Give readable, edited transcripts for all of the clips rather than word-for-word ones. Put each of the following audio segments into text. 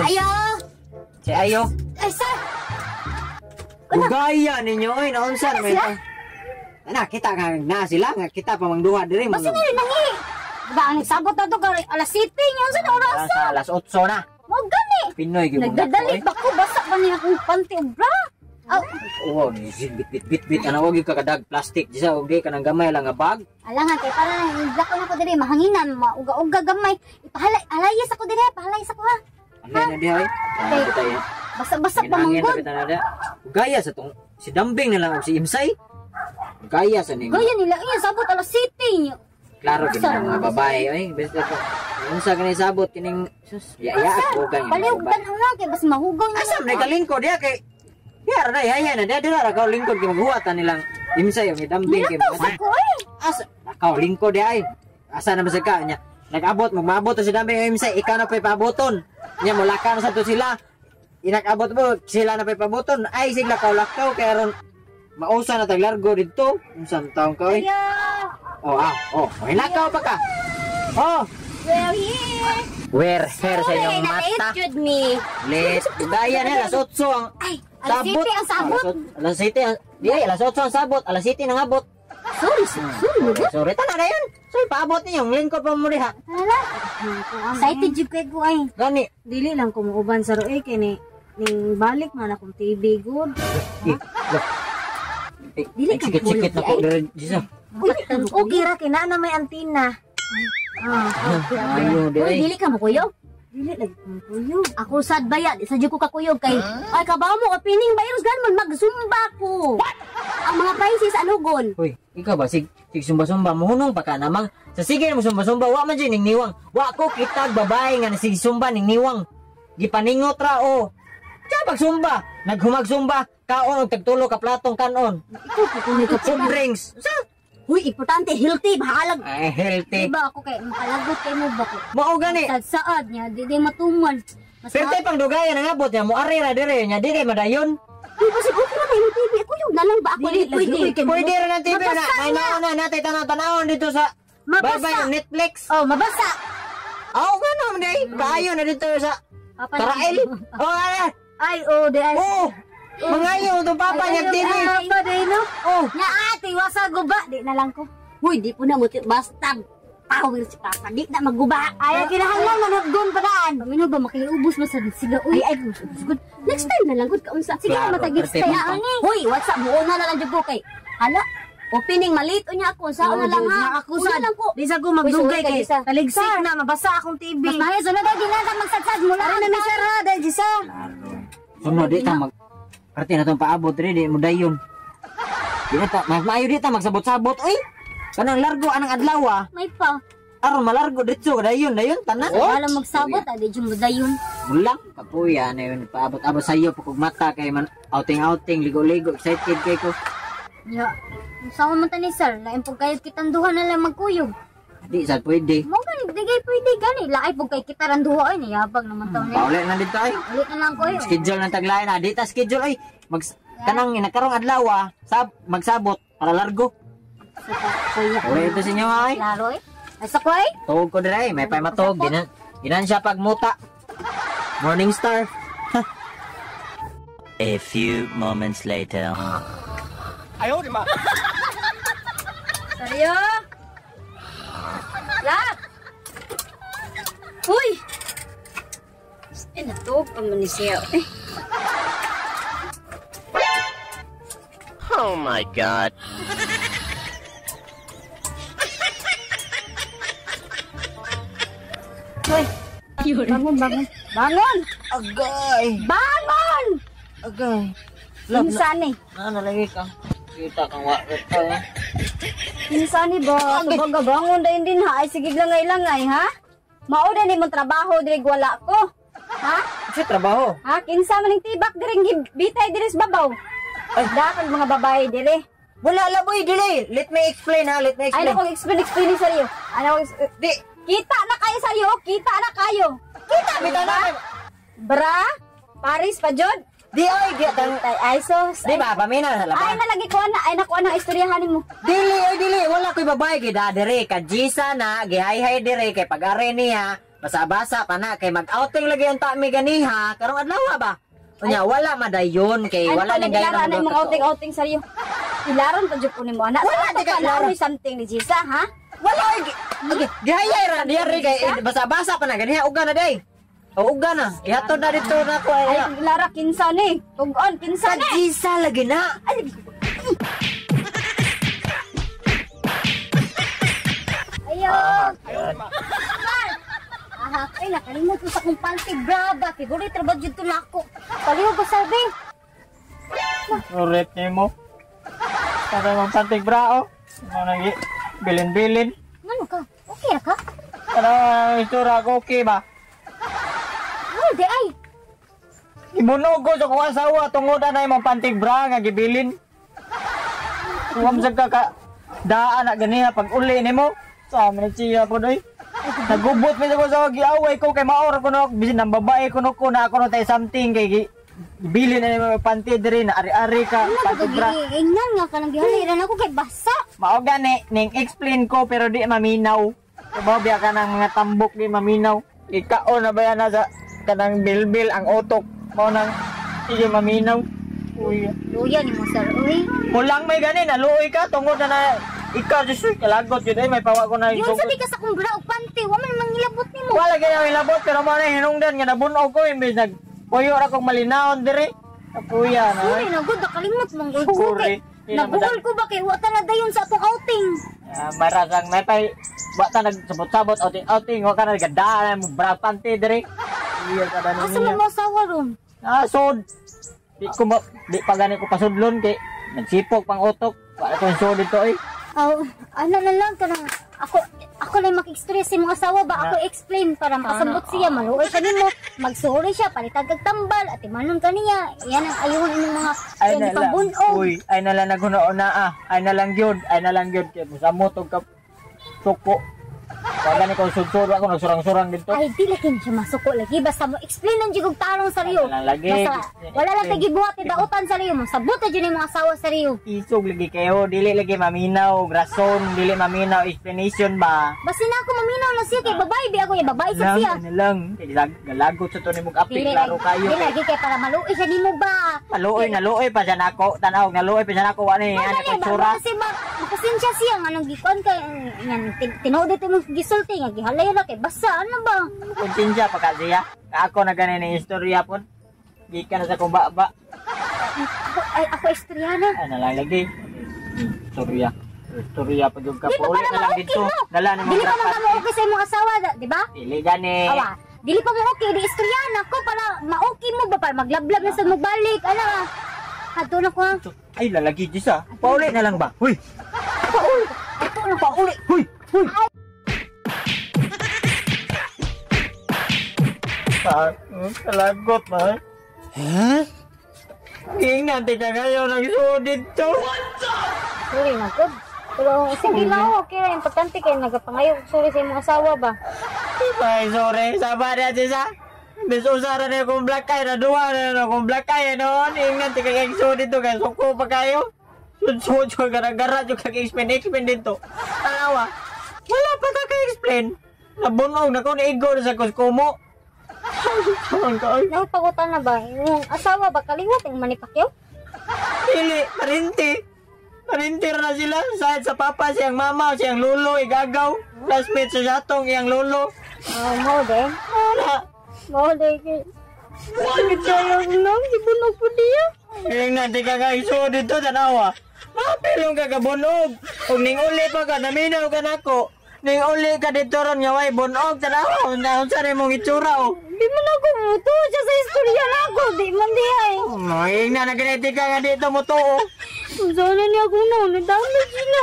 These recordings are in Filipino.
Ayo. Si Ayo. Ay, sir. Ugaya ninyo oy naunsa na may. Ana kita ka na sila nga kita pamangduha diri Basta na rin nangi. Ba ang sabot na to kay alas 7 nya sa oras. Alas 8 na. Mo gani. Pinoy gyud. Nagdadali ba ko basa pa niya akong panty ug bra. Oo, ni bit ana wag ka kadag plastic disa ug ka nang gamay lang nga bag. Alangan kay para lang ko na ko diri mahanginan mauga-uga gamay. Alayas ako diri, pahalayas ako ha. Ano na dihay? Okay. Basa-basa pa manggod. Gaya sa tong si Dambing na lang si Imsay. Gaya sa nimo. Gaya nila iya sabot alas 7 nya. Klaro kini mga babae ay basta ko. Unsa kani sabot kining sus ya ako kay. Paliugdan ang lang kay bas mahugaw na. Asa man kalingkod dia kay. Ya ra ya na dia dira ka lingkod kay maghuwatan nilang Imsay yung Dambing kay. Asa ka lingkod dia ay. Asa na ba ka nya? Nag-abot magmaabot si Dambing yung Imsay ikaw na pay paaboton. Nya mulaka na sa to sila. Inag-abot mo sila na pay paaboton ay sila kaulakaw kay aron mausa na taglargo dito. Unsang taong ka oy? Hilakaw pa ka. Oh, Well, here. where hair sa inyong mata. Shoot me. Late. Gaya na alas 8 ang Ay, alas 7 ang sabot. Alas 7. Di alas 8 ang sabot. Alas 7 nang abot. Sorry. Sorry ta na yan. Sorry paabot niyo yung lingkod pa mo diha. Hala. Excited jud kay ko ay. Gani. Dili lang ko muuban sa roe kay ni ning balik man akong TV good. Dili ka Sikit-sikit na ko diri disa. Okay ra kay na may antenna. Ayo Uy, diri. dili ka mo kuyo. Dili lagi kong tuyo. Ako sad bayad, isa jud ko kakuyog kay. Ay kabaw mo kapining virus gan man magsumba ko. Ang mga prices anugon. Hoy, ikaw ba sig sumba-sumba mohunong pa ka namang sa sige mo sumba-sumba wa man ning niwang. Wa ko kitag babae nga sig sumba ning niwang. Gipaningot ra o. Sa pagsumba, naghumag sumba, kaon og tagtulo ka platong kanon. Ikaw ko kunig ka Food drinks. Sa Huy, importante healthy bahalag. ay healthy. Diba ako kay makalagot kay mo ba ko. Mao gani. Sad-saad niya, di matuman. Mas Pero pang dugayan ang abot niya mo ari ra dire nya dire madayon. Di ba siguro na kayo TV? Ako yung nalang ba ako? Dili, Pwede. Pwede ra ng TV na. Mabasa May niya. naon na natay tanaw-tanawon dito sa Mabasa. Bye yung Netflix. Oh, mabasa. Oh, gano man day. Kaayo na dito sa Papa Tarail. Oh, ala. Ay, oh, di ay. Oh. Mangayo tong papa niya TV. Apa day no? Oh. Nya ate wasa guba di na lang ko. Huy, di po na mo basta power si papa di na magguba. Ay kinahanglan manudgon pa daan. Pamino ba makiubos mo sa siga uy ay good. Next time na lang good kaunsa. Sige Claro, na matagit perfect kay pa. ani. Huy, what's up? Buo na lang jud ko kay. Hala. Opening malito niya ako sa na lang ha. Ako Una sad. lang ko. Di sa ko magdugay Uy, kay sorry, taligsik na mabasa akong TV. Mas mahal sunod ay ginasa magsadsad mula Ara na mi sir ha dahil sa. Sunod di ta mag Arte na tong paabot rin di mo dayon. Di na ta mas maayo di ta magsabot-sabot. Uy. Kanang largo anang adlaw ah. may pa. Aron malargo dito dayon tanan. Wala magsabot adi jud mo dayon. Mulang kapuya na yun paabot-abot sa iyo pagkog mata kay man outing ligo-ligo excited kay ko. Ya. Sama man tani sir, lain pug kayo kitang duha na lang magkuyog. Di sad pwede. Mo gani digay pwede gani, laay pug kay kita ran duha ay niyabag naman taw ni. Paulit na dito ay. Ulit na lang ko yo. Schedule ng taglayan na. Di ta schedule ay. Kanang inakarong adlaw ah. Magsabot para largo. Kuya. Uri ito sa inyo ay. Klaro eh. Asa ko ay? Tuog ko dire may pay matog. Ginan siya pagmuta. Morning star. A few moments later. Saryo. La. Uy. Natog pa man ni siya. Oh my god. Uy. Bangon. Bangon. Agay. Bangon. Agay. Insan ni. Nalagi ka. Kita kang wakit ka. Insan ni ba? Tubaga bangon dayon din ha. Ay sige langay-langay ha. Mao na ni mo trabaho diri wala ko. Ha? Kasi trabaho. Ha? Kinsa man ning tibak diri bitay diri sa babaw. Ay dapat mga babae diri. Wala laboy dili. Let me explain ha. Let me Ay explain. na explain sa iyo. Ano Di. kita na kayo sa iyo. Kita na kayo. Kita bitaw na. Bra? Paris pa jud? Di ay. Di Ay sos. Di ba? Pamina na Ay labas. nalagi ko na. Ay nakuha na istoryahan mo. Dili. Wala ko'y babae. Gida dire. Kajisa na. Gihay-hay dire. Kay pag-are niya. basa-basa pa na kay mag-outing lagi ang tami ganiha karong adlaw ba. Unya wala madayon kay wala ni dayon ang mga outing-outing sa iyo. Ilaran pa jud ko nimo ana. Wala di ka ilaran something ni Jisa ha. Wala okay. Gihayay ra diya ri kay basa-basa pa na ganiha uga na day. O uga na. Ihatod na dito na ko Ay lara kinsa ni. Tugon kinsa ni. Jisa lagi na. Ayo. Ay nakalimot ko sa kong panty brava. Favorite ra ba jud to nako. Palihog ko sabi. Ulit ni mo. Para mong pantig brao. Ano nang bilin-bilin. Ngano ka? Okay ra ka? Para istura ko okay ba? Di ay. Ibunog ko sa kong asawa tungod na imong pantig bra nga gibilin. Huwag sa ka daan na ganiha pag uli ni mo. Sa amin siya po doy. Nagubot mi sa ko sa giaway ko kay maor ko no bisin ang babae ko no ko na ako no tay something kay bilin na imong panty diri na ari-ari ka pantig bra. Ingnan nga ka nang gihaliran ako kay basa. Mao gani ning explain ko pero di maminaw. Diba biya ka ng mga tambok di maminaw. Ikaon na ba yan na sa kanang bilbil ang utok mo nang sige maminaw. Uy. Luya ni mo sir. Uy. Kulang may gani naluoy ka tungod na ikaw just kalagot yun may pawa ko na Yun sabi ka sa kong bra o panty, wa man mangilabot nimo. wala gaya ilabot pero mo na hinungdan nga nabunog ko imbes nag puyo ra kong malinawon diri. Kapuya na. Sorry na good nakalimot mong good ko Sorry. kay. Nagbuhol ko ba kay wa ta na dayon sa atong outing. Marasang may pay bata nagsabot-sabot outing wa ka na gadaan mo bra panty diri. Iya ka na Asa man mo sawa ron? Sod. Di pa gani ko pasudlon kay nagsipok pang utok. Wala ko sod dito eh. Ano na lang ka nang ako lang maki-express sa mga asawa ba ako explain para makasabot siya maluoy ka nimo magsorry siya palitan kag tambal at imanon kaniya yan ang ayuhon inyong mga Ay yan na di pambunog. Uy, ay na lang nagunoon na Ay na lang gyud, kay musamot og ka suko. Wala ni ko sudsod ako nagsurang-surang dito. Ay dili kin siya masuko lagi basta mo explain ang jigog tarong sa riyo. Wala lagi. Wala lang tagi buhat idautan sa riyo mo sabot na jud mga asawa sa riyo. Isog lagi kayo, dili lagi maminaw, rason, dili maminaw explanation ba. Basta na ako maminaw na siya kay babae bi ako babae sa siya. Lang, galagot sa to nimong apik laro kayo. Dili lagi kay para maluoy siya nimo ba. Naluoy pa siya nako, tanaw, naluoy pa siya nako ani ko tsura. Kasi ba makasensya siya nga nang gikon kay yan tinuod dito mo gisulti nga gihalay ra kay basa ano ba. Konsensya pa ka siya. Ako na ganin ni istorya po. Gikan na sa kong baba. Ako estudyana. Ano lang lagi. Istorya pa yung Di pa kapo. Ulit para na lang ma-okay dito. mo. Dala ni Dili pa mga man mo okay sa imong asawa, di ba? Dili gani. Awa, dili pa mo okay di estudyana ko para ma-okay mo ba para maglablab na sa magbalik. Ana. Adto na ko. Ha? Ay lalagi di sa. Pauli na lang ba? Huy. Pauli. Adto na pauli. Huy. Huy. Kalagot ba? Ha? King nanti ka ngayon nagsudid to. Sorry na ko. Pero sige na okay ra importante kay nagapangayo sorry sa imong asawa ba. Ay sorry. Sabar ya sa. Bis usara na akong black eye na duwa na akong black eye noon. King nanti ka nagsudid to kaya suko pa kayo. Sudsud ko gara-gara yung kag-explain dito. Alawa. Wala pa ka ka-explain. Nabunog na ko na igor sa kuskumo. Saan ka ay? Napagutan na ba? Yung asawa ba kaliwat yung manipakyaw? Dili, parinti na sila. Sa papa, siyang mama, siyang lolo, igagaw. Classmate sa jatong, iyang lolo. Mo de. Wala. Mo de ki. Bakit tayo lang gibunog po diya? Yung nanti ka nga iso dito, tanawa. Mapilong ka kabunog. Kung ning uli pa ka, naminaw ka na ko. Ning uli ka dito ron nga way bunog, tanawa. Unsa rin mong itsura, oh. Di man ako muto siya sa istorya na ako. Di man di ay. Maying na nagkiniti ka nga dito mo to, oh. Sana niya ako na. Nadamay sila.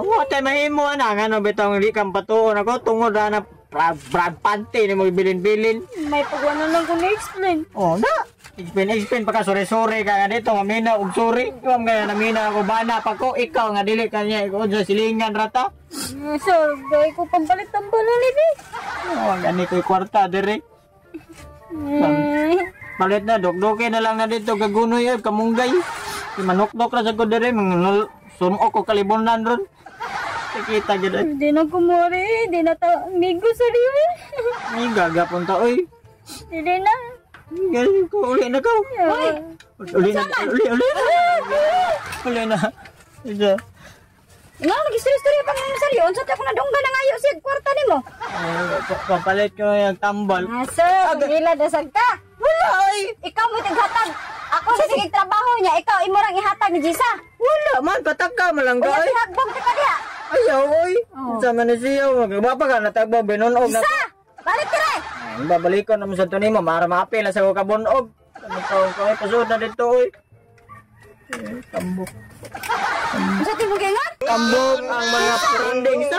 Wate mahimo na nga no bitong hindi kang patuon ako tungod na brag panty ni mo bilin-bilin. May pagwanan lang ko na-explain. Oh, na. Explain pa ka sorry ka nga dito mamina og sorry. Ikaw nga namina ako bana pa ko ikaw nga dili kanya ikaw sa silingan rata. So, gawin ko pampalit ang balali di. Oh, gani ko'y kwarta dire. Palit na dogdoke na lang na dito gagunoy ay kamunggay. Manukdok ra sa ko dire sumo ko kalibunan ron. Kita gid ay. Di na kumori, di na ta migo sa riwe. Ay gagapon ta oy. Di na. Galing ko uli na ka. Hoy, Uli na. Uli na. Ija. nga nag-istorya pa ngayon sa riyon. Sa ako nadunggan na ngayon siya kwarta nimo. Papalit ko yung tambal. Asa, gila dasag ka. Wala ay. Ikaw mo tighatag. Ako sa sige trabaho niya, ikaw imo rang ihatag ni Jisa. Wala man pataka malangga Uya ay. pihagbong ka diha. Ayaw oy. Oh. Sama na siya. Magba pa ka natagbo binunog na. Jisa, balik ka rin. Babalik ko naman sa ito nimo. Mara maapil na sa kabunog. Ano ko ay pasod na dito oy. Tambok. Sa timo gingan? Tambok ang mga trending sa